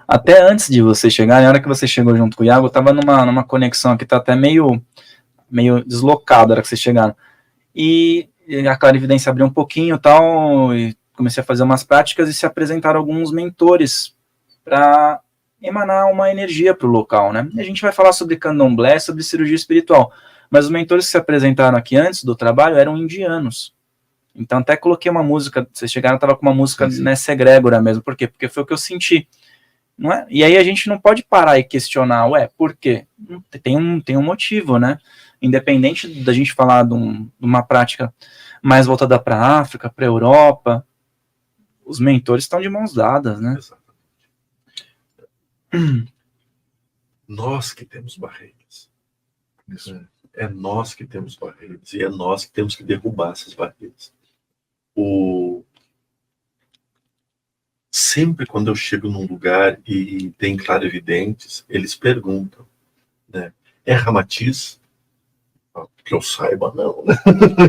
Até antes de você chegar, na hora que você chegou junto com o Iago, eu tava numa conexão aqui, tá até meio deslocado na hora que vocês chegaram. E a clarividência abriu um pouquinho e tal, e comecei a fazer umas práticas e se apresentaram alguns mentores para emanar uma energia para o local, né? E a gente vai falar sobre candomblé, sobre cirurgia espiritual, mas os mentores que se apresentaram aqui antes do trabalho eram indianos. Então até coloquei uma música, vocês chegaram, tava com uma música nessa egrégora mesmo. Por quê? Porque foi o que eu senti. Não é? E aí a gente não pode parar e questionar, por quê? Tem um motivo, né? Independente da gente falar de uma prática mais voltada para a África, para a Europa, os mentores estão de mãos dadas, né? Exatamente. Nós que temos barreiras. É nós que temos barreiras. E é nós que temos que derrubar essas barreiras. Sempre quando eu chego num lugar e tem clarividentes, eles perguntam, né? É Ramatiz? Que eu saiba, não.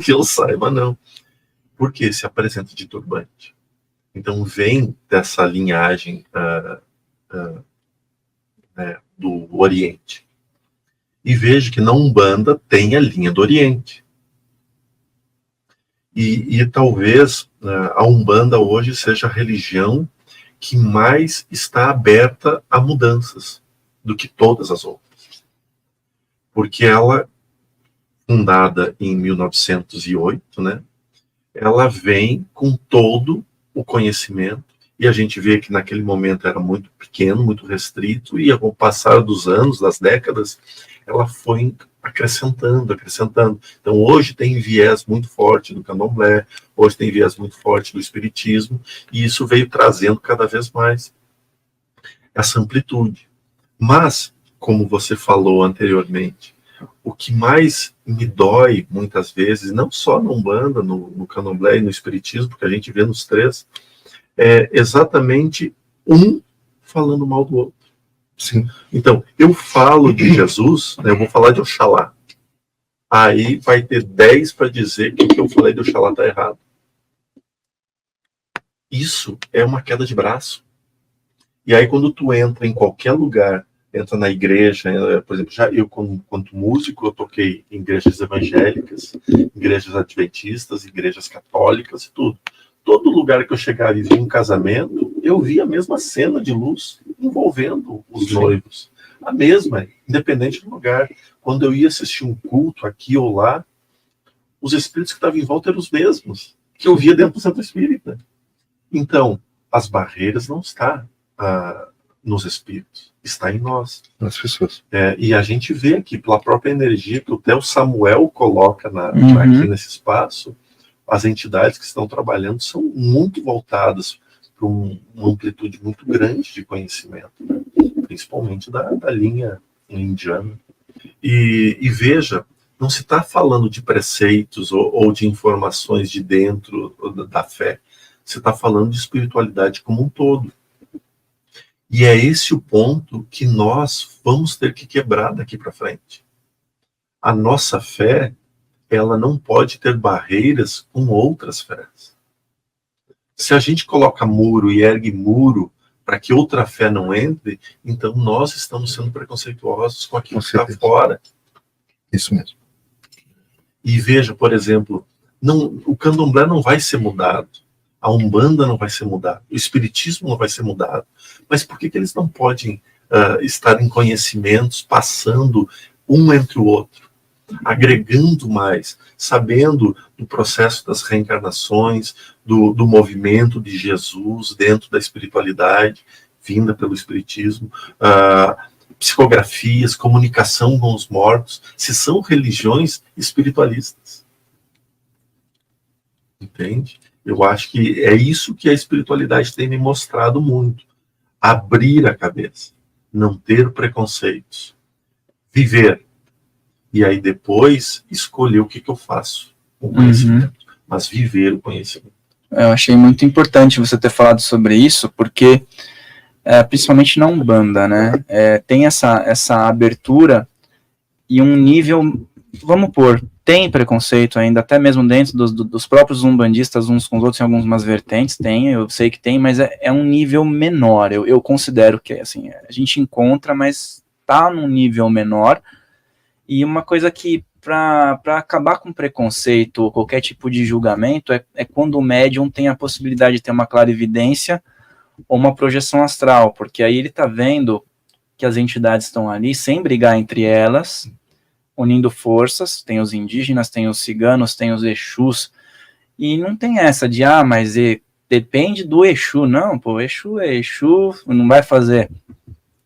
Que eu saiba, não. Porque se apresenta de turbante. Então vem dessa linhagem do Oriente. E vejo que na Umbanda tem a linha do Oriente. E talvez a Umbanda hoje seja a religião que mais está aberta a mudanças do que todas as outras. Porque ela, fundada em 1908, né, ela vem com todo o conhecimento, e a gente vê que naquele momento era muito pequeno, muito restrito, e com o passar dos anos, das décadas, ela foi acrescentando. Então hoje tem viés muito forte do candomblé, hoje tem viés muito forte do espiritismo, e isso veio trazendo cada vez mais essa amplitude. Mas, como você falou anteriormente, o que mais me dói muitas vezes, não só na Umbanda, no candomblé e no espiritismo, porque a gente vê nos três, é exatamente um falando mal do outro. Sim. Então, eu falo de Jesus, né, eu vou falar de Oxalá. Aí vai ter 10 para dizer que o que eu falei de Oxalá está errado. Isso é uma queda de braço. E aí quando tu entra em qualquer lugar, entra na igreja, por exemplo, já eu quanto músico, eu toquei em igrejas evangélicas, igrejas adventistas, igrejas católicas e tudo. Todo lugar que eu chegava e via um casamento, eu via a mesma cena de luz envolvendo os noivos. A mesma, independente do lugar. Quando eu ia assistir um culto aqui ou lá, os espíritos que estavam em volta eram os mesmos que eu via dentro do centro espírita. Então, as barreiras não estão nos espíritos, está em nós. Nas pessoas. E a gente vê aqui, pela própria energia que até o Samuel coloca aqui nesse espaço, as entidades que estão trabalhando são muito voltadas para uma amplitude muito grande de conhecimento, né? Principalmente da linha indiana. E veja, não se está falando de preceitos ou de informações de dentro da fé, você está falando de espiritualidade como um todo. E é esse o ponto que nós vamos ter que quebrar daqui para frente. A nossa fé, ela não pode ter barreiras com outras fés. Se a gente coloca muro e ergue muro para que outra fé não entre, então nós estamos sendo preconceituosos com aquilo que está fora. Isso mesmo. E veja, por exemplo, o candomblé não vai ser mudado, a Umbanda não vai ser mudada, o espiritismo não vai ser mudado. Mas por que eles não podem estar em conhecimentos, passando um entre o outro, agregando mais, sabendo do processo das reencarnações, do movimento de Jesus dentro da espiritualidade, vinda pelo espiritismo, psicografias, comunicação com os mortos, se são religiões espiritualistas. Entende? Eu acho que é isso que a espiritualidade tem me mostrado muito. Abrir a cabeça, não ter preconceitos, viver. E aí depois escolher o que eu faço com o conhecimento. Mas viver o conhecimento. Eu achei muito importante você ter falado sobre isso, porque principalmente na Umbanda, né, tem essa abertura e um nível vamos pôr, tem preconceito ainda, até mesmo dentro dos próprios umbandistas, uns com os outros, em algumas vertentes, tem, eu sei que tem, mas é um nível menor, eu considero que, assim, a gente encontra, mas tá num nível menor, e uma coisa que, para acabar com preconceito ou qualquer tipo de julgamento, é quando o médium tem a possibilidade de ter uma clarividência ou uma projeção astral, porque aí ele tá vendo que as entidades estão ali, sem brigar entre elas, unindo forças, tem os indígenas, tem os ciganos, tem os Exus, e não tem essa de, mas depende do Exu, não, pô, Exu é Exu, não vai fazer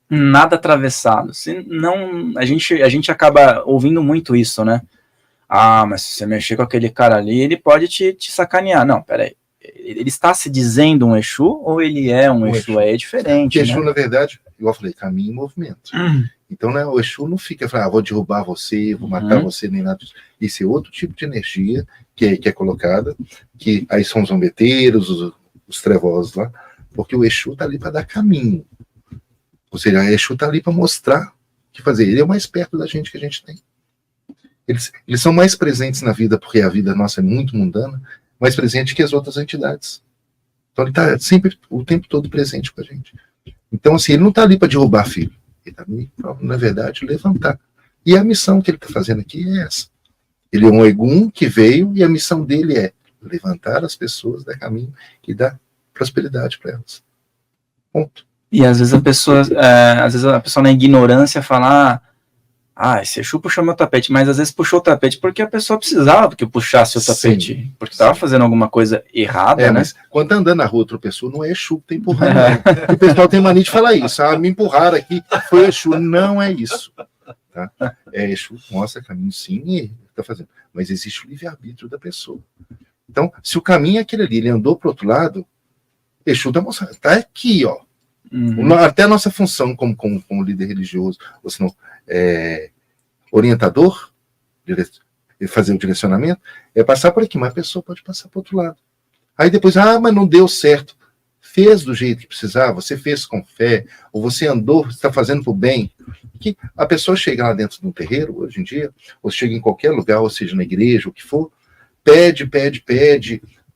nada atravessado, senão a gente acaba ouvindo muito isso, né, mas se você mexer com aquele cara ali, ele pode te sacanear, não, peraí, ele está se dizendo um Exu, ou ele é um Exu? É diferente, Exu, né? na verdade, igual eu falei, caminho e movimento. Então, né, o Exu não fica falando, vou derrubar você, vou matar você, nem nada disso. Isso é outro tipo de energia que é colocada, que aí são os zombeteiros, os trevosos lá, porque o Exu está ali para dar caminho. Ou seja, o Exu está ali para mostrar o que fazer. Ele é o mais perto da gente que a gente tem. Eles são mais presentes na vida, porque a vida nossa é muito mundana, mais presente que as outras entidades. Então ele está sempre, o tempo todo presente com a gente. Então, assim, ele não está ali para derrubar filho. Ele está ali para, na verdade, levantar. E a missão que ele está fazendo aqui é essa. Ele é um Egum que veio e a missão dele é levantar as pessoas, dar caminho e dar prosperidade para elas. Ponto. E às vezes a pessoa na ignorância fala, esse Exu puxou meu tapete, mas às vezes puxou o tapete porque a pessoa precisava que eu puxasse o tapete, sim, porque estava fazendo alguma coisa errada, né? Mas quando tá andando na rua outra pessoa, não é Exu que tá empurrando, não. O pessoal tem mania de falar isso, me empurraram aqui, foi Exu, não é isso. Tá? Exu mostra caminho sim, e tá fazendo, mas existe o livre-arbítrio da pessoa. Então, se o caminho é aquele ali, ele andou para o outro lado, Exu tá mostrando, tá aqui, ó. Até a nossa função como líder religioso, ou se não, orientador, fazer o direcionamento, é passar por aqui, mas a pessoa pode passar para o outro lado. Aí depois, mas não deu certo. Fez do jeito que precisava, você fez com fé, ou você andou, está fazendo para o bem. Que a pessoa chega lá dentro de um terreiro, hoje em dia, ou chega em qualquer lugar, ou seja, na igreja, o que for, pede,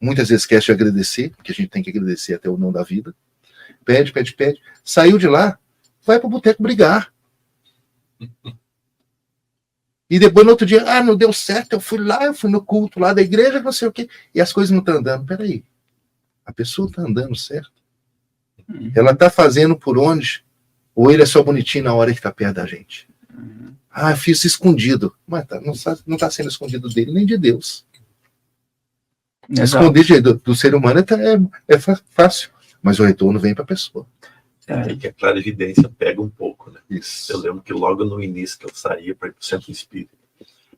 muitas vezes esquece de agradecer, porque a gente tem que agradecer até o não da vida. Pede, saiu de lá, vai para o boteco brigar. E depois no outro dia, não deu certo, eu fui no culto lá da igreja, não sei o quê, e as coisas não estão andando. Peraí, a pessoa está andando certo? Ela está fazendo por onde? Ou ele é só bonitinho na hora que está perto da gente? Eu fiz escondido. Mas não está sendo escondido dele nem de Deus. Exato. Esconder do ser humano é fácil. Mas o retorno vem para a pessoa. Que a clarividência pega um pouco, né? Isso. Eu lembro que logo no início que eu saía para ir para o centro espírita,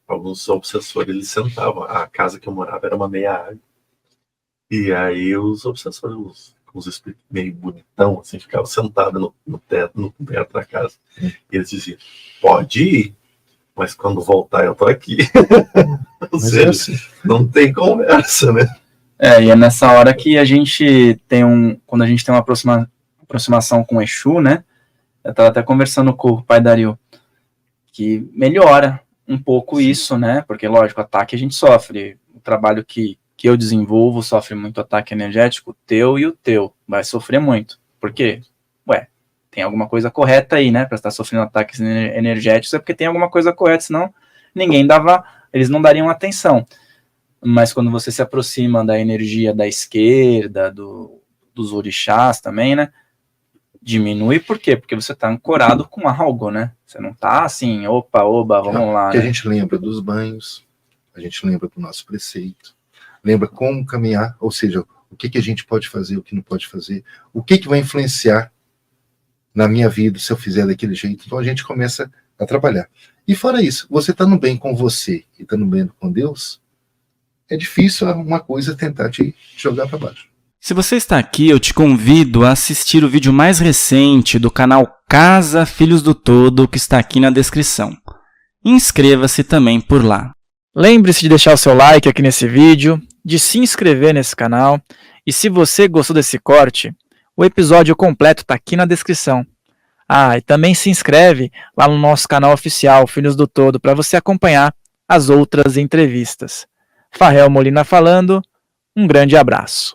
alguns obsessores, eles sentavam, a casa que eu morava era uma meia água, e aí os obsessores, os espíritos meio bonitão, assim, ficavam sentados no teto da casa, e eles diziam, pode ir, mas quando voltar eu tô aqui. Ou seja, assim, não tem conversa, né? E é nessa hora que a gente tem quando a gente tem uma aproximação com o Exu, né? Eu estava até conversando com o pai Dario, que melhora um pouco isso, né? Porque, lógico, ataque a gente sofre. O trabalho que eu desenvolvo sofre muito ataque energético, o teu e o teu. Vai sofrer muito. Por quê? Tem alguma coisa correta aí, né? Para estar sofrendo ataques energéticos é porque tem alguma coisa correta, senão eles não dariam atenção. Mas quando você se aproxima da energia da esquerda, dos orixás também, né? Diminui, por quê? Porque você está ancorado com algo, né? Você não está assim, oba, vamos lá. Porque a gente lembra dos banhos, a gente lembra do nosso preceito, lembra como caminhar, ou seja, o que a gente pode fazer, o que não pode fazer, o que vai influenciar na minha vida se eu fizer daquele jeito. Então a gente começa a trabalhar. E fora isso, você estando bem com você e estando bem com Deus, é difícil uma coisa tentar te jogar para baixo. Se você está aqui, eu te convido a assistir o vídeo mais recente do canal Casa Filhos do Todo, que está aqui na descrição. Inscreva-se também por lá. Lembre-se de deixar o seu like aqui nesse vídeo, de se inscrever nesse canal, e se você gostou desse corte, o episódio completo está aqui na descrição. E também se inscreve lá no nosso canal oficial, Filhos do Todo, para você acompanhar as outras entrevistas. Farrell Molina falando, um grande abraço.